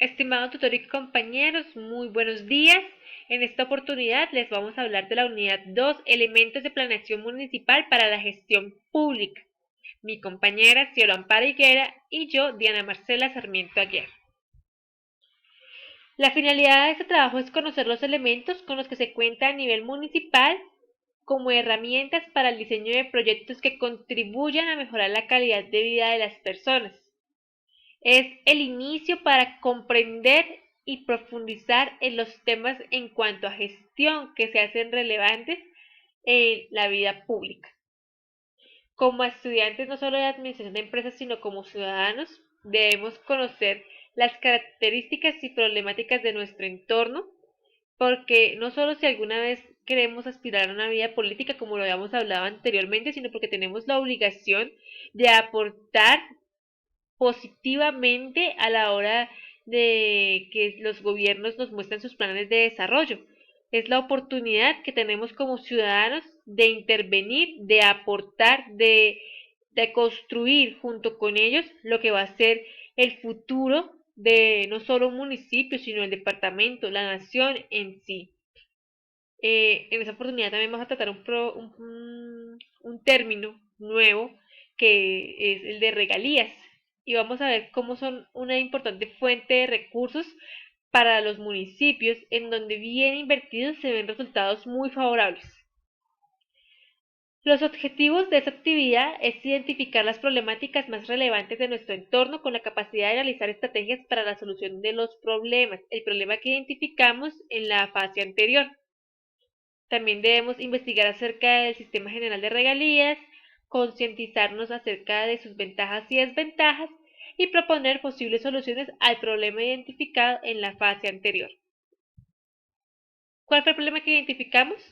Estimado tutor y compañeros, muy buenos días. En esta oportunidad les vamos a hablar de la unidad 2, elementos de planeación municipal para la gestión pública. Mi compañera Cielo Amparo Higuera y yo, Diana Marcela Sarmiento Aguiar. La finalidad de este trabajo es conocer los elementos con los que se cuenta a nivel municipal como herramientas para el diseño de proyectos que contribuyan a mejorar la calidad de vida de las personas. Es el inicio para comprender y profundizar en los temas en cuanto a gestión que se hacen relevantes en la vida pública. Como estudiantes no solo de administración de empresas, sino como ciudadanos, debemos conocer las características y problemáticas de nuestro entorno, porque no solo si alguna vez queremos aspirar a una vida política, como lo habíamos hablado anteriormente, sino porque tenemos la obligación de aportar positivamente a la hora de que los gobiernos nos muestren sus planes de desarrollo. Es la oportunidad que tenemos como ciudadanos de intervenir, de aportar, de construir junto con ellos lo que va a ser el futuro de no solo un municipio, sino el departamento, la nación en sí. En esa oportunidad también vamos a tratar un término nuevo que es el de regalías y vamos a ver cómo son una importante fuente de recursos para los municipios en donde bien invertidos se ven resultados muy favorables. Los objetivos de esta actividad es identificar las problemáticas más relevantes de nuestro entorno con la capacidad de realizar estrategias para la solución de los problemas, el problema que identificamos en la fase anterior. También debemos investigar acerca del sistema general de regalías, concientizarnos acerca de sus ventajas y desventajas y proponer posibles soluciones al problema identificado en la fase anterior. ¿Cuál fue el problema que identificamos?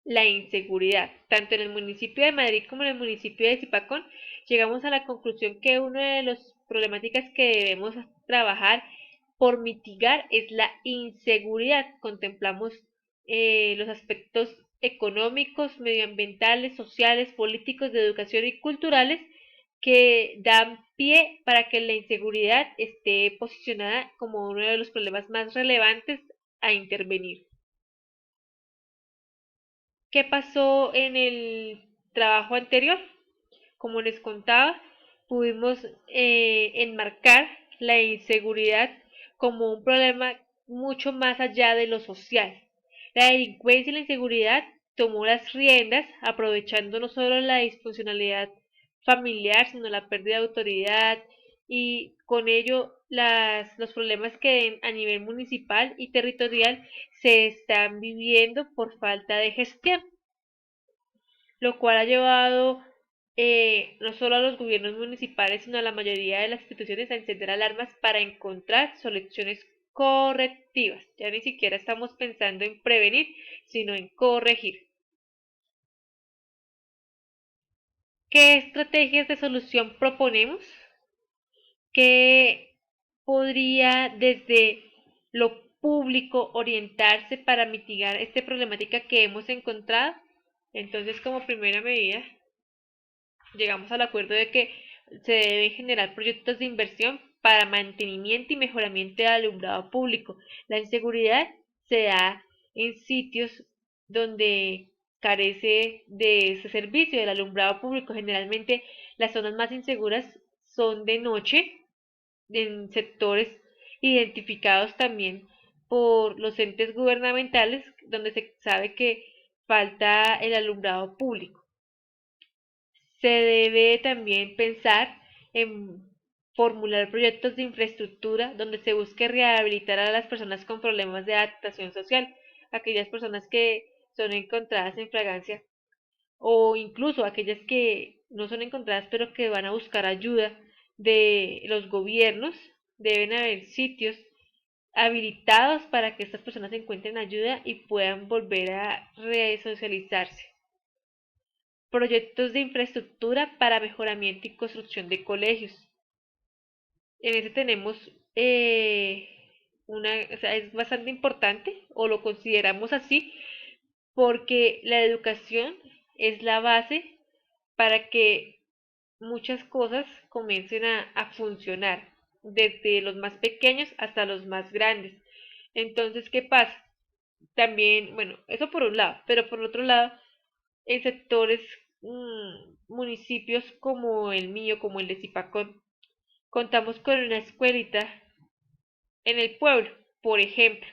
La inseguridad. Tanto en el municipio de Madrid como en el municipio de Zipacón llegamos a la conclusión que una de las problemáticas que debemos trabajar por mitigar es la inseguridad. Contemplamos los aspectos económicos, medioambientales, sociales, políticos, de educación y culturales que dan pie para que la inseguridad esté posicionada como uno de los problemas más relevantes a intervenir. ¿Qué pasó en el trabajo anterior? Como les contaba, pudimos enmarcar la inseguridad como un problema mucho más allá de lo social. La delincuencia y la inseguridad tomó las riendas, aprovechando no solo la disfuncionalidad familiar, sino la pérdida de autoridad y con ello los problemas que a nivel municipal y territorial se están viviendo por falta de gestión, lo cual ha llevado no solo a los gobiernos municipales, sino a la mayoría de las instituciones a encender alarmas para encontrar soluciones correctivas. Ya ni siquiera estamos pensando en prevenir, sino en corregir. ¿Qué estrategias de solución proponemos? ¿Qué podría desde lo público orientarse para mitigar esta problemática que hemos encontrado? Entonces, como primera medida, llegamos al acuerdo de que se deben generar proyectos de inversión para mantenimiento y mejoramiento del alumbrado público. La inseguridad se da en sitios donde carece de ese servicio del alumbrado público. Generalmente las zonas más inseguras son de noche, en sectores identificados también por los entes gubernamentales, donde se sabe que falta el alumbrado público. Se debe también pensar en formular proyectos de infraestructura donde se busque rehabilitar a las personas con problemas de adaptación social, aquellas personas que son encontradas en fragancia o incluso aquellas que no son encontradas pero que van a buscar ayuda de los gobiernos. Deben haber sitios habilitados para que estas personas encuentren ayuda y puedan volver a resocializarse. Proyectos de infraestructura para mejoramiento y construcción de colegios. En ese tenemos o sea, es bastante importante, o lo consideramos así, porque la educación es la base para que muchas cosas comiencen a funcionar. desde los más pequeños hasta los más grandes. Entonces, ¿qué pasa? También, bueno, eso por un lado, pero por otro lado, en sectores, municipios como el mío, como el de Zipacón, contamos con una escuelita en el pueblo, por ejemplo.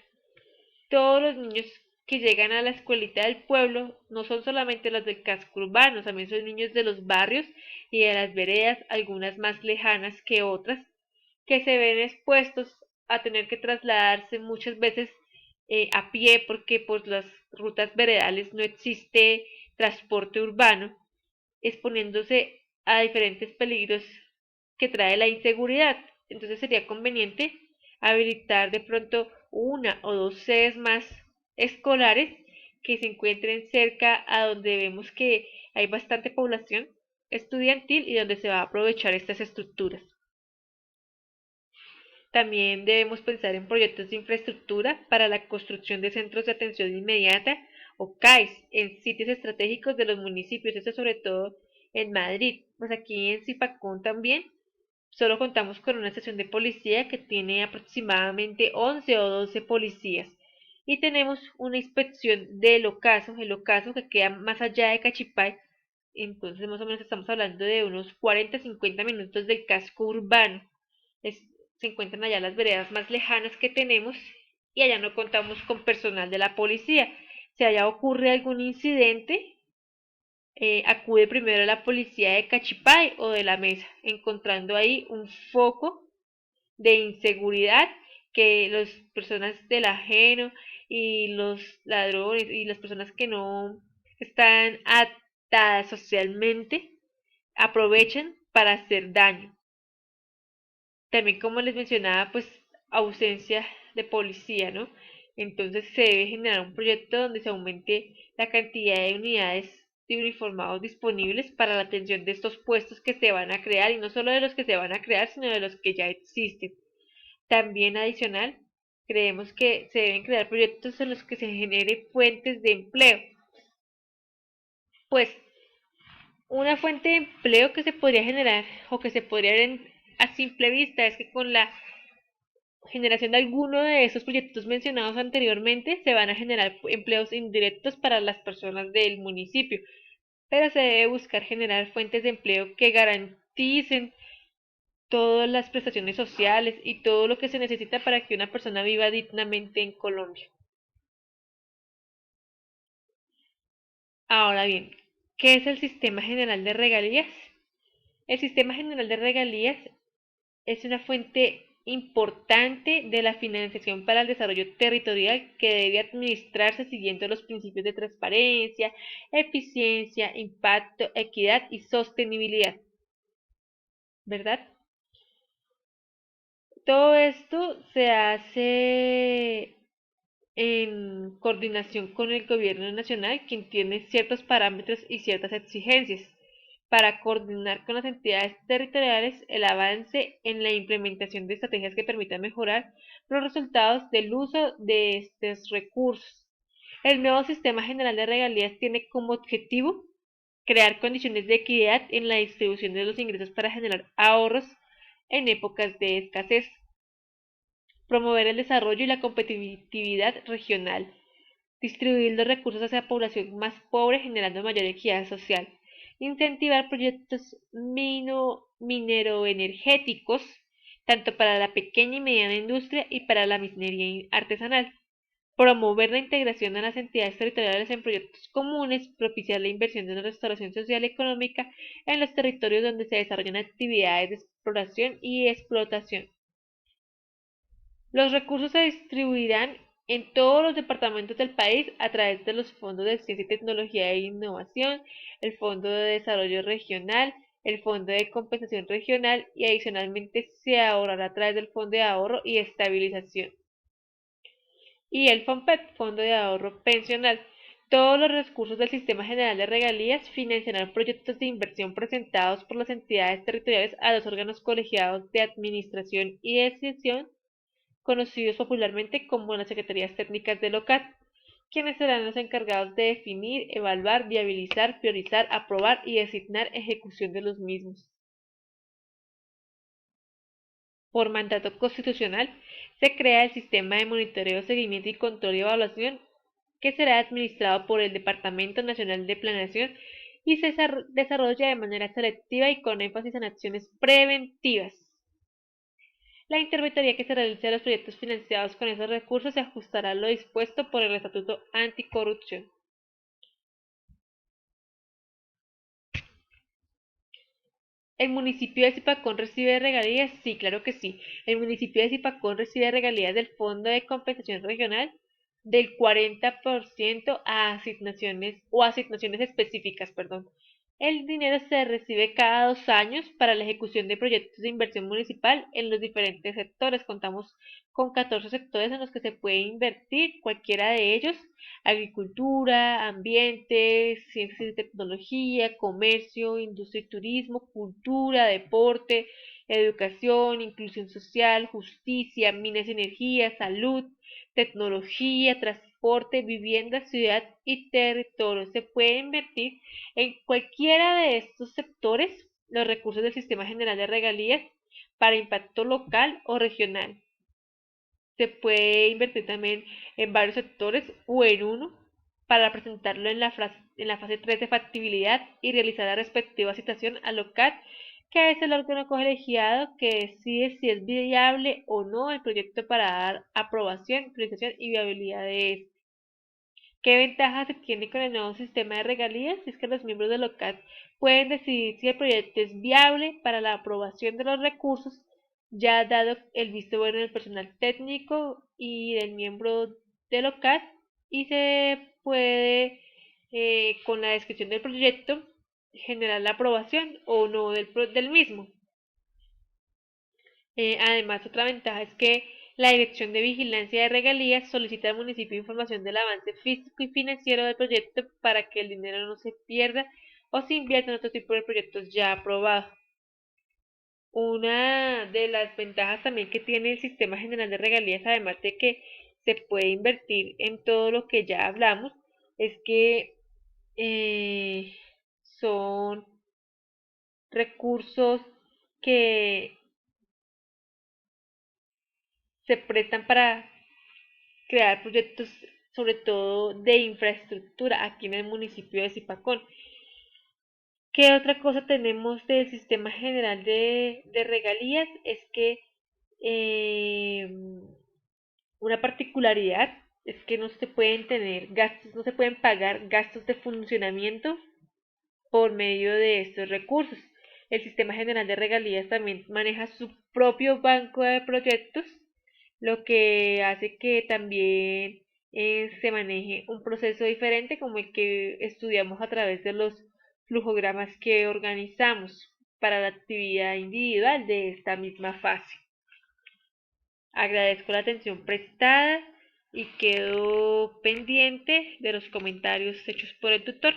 Todos los niños que llegan a la escuelita del pueblo no son solamente los del casco urbano, también son niños de los barrios y de las veredas, algunas más lejanas que otras, que se ven expuestos a tener que trasladarse muchas veces a pie porque por las rutas veredales no existe transporte urbano, exponiéndose a diferentes peligros que trae la inseguridad. Entonces sería conveniente habilitar de pronto una o dos sedes más escolares que se encuentren cerca a donde vemos que hay bastante población estudiantil y donde se va a aprovechar estas estructuras. También debemos pensar en proyectos de infraestructura para la construcción de centros de atención inmediata o CAIS en sitios estratégicos de los municipios, esto sobre todo en Madrid. Pues aquí en Zipacón también solo contamos con una estación de policía que tiene aproximadamente 11 o 12 policías. Y tenemos una inspección del ocaso, el ocaso que queda más allá de Cachipay. Entonces más o menos estamos hablando de unos 40-50 minutos del casco urbano. Es- Se encuentran allá las veredas más lejanas que tenemos y allá no contamos con personal de la policía. Si allá ocurre algún incidente, acude primero a la policía de Cachipay o de la mesa, encontrando ahí un foco de inseguridad que las personas del ajeno y los ladrones y las personas que no están atadas socialmente aprovechan para hacer daño. También, como les mencionaba, pues ausencia de policía, ¿no? Entonces se debe generar un proyecto donde se aumente la cantidad de unidades de uniformados disponibles para la atención de estos puestos que se van a crear y no solo de los que se van a crear, sino de los que ya existen. También adicional, creemos que se deben crear proyectos en los que se genere fuentes de empleo. Pues una fuente de empleo que se podría generar o que se podría ver a simple vista es que con la generación de alguno de esos proyectos mencionados anteriormente se van a generar empleos indirectos para las personas del municipio, pero se debe buscar generar fuentes de empleo que garanticen todas las prestaciones sociales y todo lo que se necesita para que una persona viva dignamente en Colombia. Ahora bien, ¿qué es el Sistema General de Regalías? El Sistema General de Regalías es una fuente importante de la financiación para el desarrollo territorial que debe administrarse siguiendo los principios de transparencia, eficiencia, impacto, equidad y sostenibilidad, ¿verdad? Todo esto se hace en coordinación con el gobierno nacional, quien tiene ciertos parámetros y ciertas exigencias para coordinar con las entidades territoriales el avance en la implementación de estrategias que permitan mejorar los resultados del uso de estos recursos. El nuevo Sistema General de Regalías tiene como objetivo crear condiciones de equidad en la distribución de los ingresos para generar ahorros en épocas de escasez, promover el desarrollo y la competitividad regional, distribuir los recursos hacia la población más pobre generando mayor equidad social, incentivar proyectos mineroenergéticos, tanto para la pequeña y mediana industria y para la minería artesanal, promover la integración de las entidades territoriales en proyectos comunes, propiciar la inversión de la restauración social y económica en los territorios donde se desarrollan actividades de exploración y explotación. Los recursos se distribuirán en todos los departamentos del país a través de los fondos de ciencia y tecnología e innovación, el Fondo de Desarrollo Regional, el Fondo de Compensación Regional y adicionalmente se ahorrará a través del Fondo de Ahorro y Estabilización y el FOMPET, Fondo de Ahorro Pensional. Todos los recursos del Sistema General de Regalías financiarán proyectos de inversión presentados por las entidades territoriales a los órganos colegiados de administración y decisión conocidos popularmente como las Secretarías Técnicas del OCAT, quienes serán los encargados de definir, evaluar, viabilizar, priorizar, aprobar y designar ejecución de los mismos. por mandato constitucional, se crea el Sistema de Monitoreo, Seguimiento y Control y Evaluación, que será administrado por el Departamento Nacional de Planeación y se desarrolla de manera selectiva y con énfasis en acciones preventivas. La interventoría que se realice a los proyectos financiados con esos recursos se ajustará a lo dispuesto por el Estatuto Anticorrupción. ¿El municipio de Zipacón recibe regalías? Sí, claro que sí. El municipio de Zipacón recibe regalías del Fondo de Compensación Regional del 40% a asignaciones específicas, perdón. El dinero se recibe cada 2 años para la ejecución de proyectos de inversión municipal en los diferentes sectores. Contamos con 14 sectores en los que se puede invertir, cualquiera de ellos: agricultura, ambiente, ciencias y tecnología, comercio, industria y turismo, cultura, deporte, educación, inclusión social, justicia, minas y energía, salud, tecnología, transporte, vivienda, ciudad y territorio. Se puede invertir en cualquiera de estos sectores los recursos del Sistema General de Regalías para impacto local o regional. Se puede invertir también en varios sectores o en uno para presentarlo en la fase 3 de factibilidad y realizar la respectiva citación al local, que es el órgano colegiado que decide si es viable o no el proyecto para dar aprobación, priorización y viabilidad de este. ¿Qué ventaja se tiene con el nuevo sistema de regalías? Es que los miembros del OCAT pueden decidir si el proyecto es viable para la aprobación de los recursos, ya dado el visto bueno del personal técnico y del miembro del OCAT, y se puede, con la descripción del proyecto, generar la aprobación o no del mismo. Además, otra ventaja es que la Dirección de Vigilancia de Regalías solicita al municipio información del avance físico y financiero del proyecto para que el dinero no se pierda o se invierta en otro tipo de proyectos ya aprobados. Una de las ventajas también que tiene el Sistema General de Regalías, además de que se puede invertir en todo lo que ya hablamos, es que son recursos que se prestan para crear proyectos, sobre todo de infraestructura, aquí en el municipio de Zipacón. ¿Qué otra cosa tenemos del Sistema General de Regalías? Es que eh, una particularidad es que no se pueden tener gastos, no se pueden pagar gastos de funcionamiento por medio de estos recursos. El Sistema General de Regalías también maneja su propio banco de proyectos, lo que hace que también se maneje un proceso diferente como el que estudiamos a través de los flujogramas que organizamos para la actividad individual de esta misma fase. Agradezco la atención prestada y quedo pendiente de los comentarios hechos por el tutor.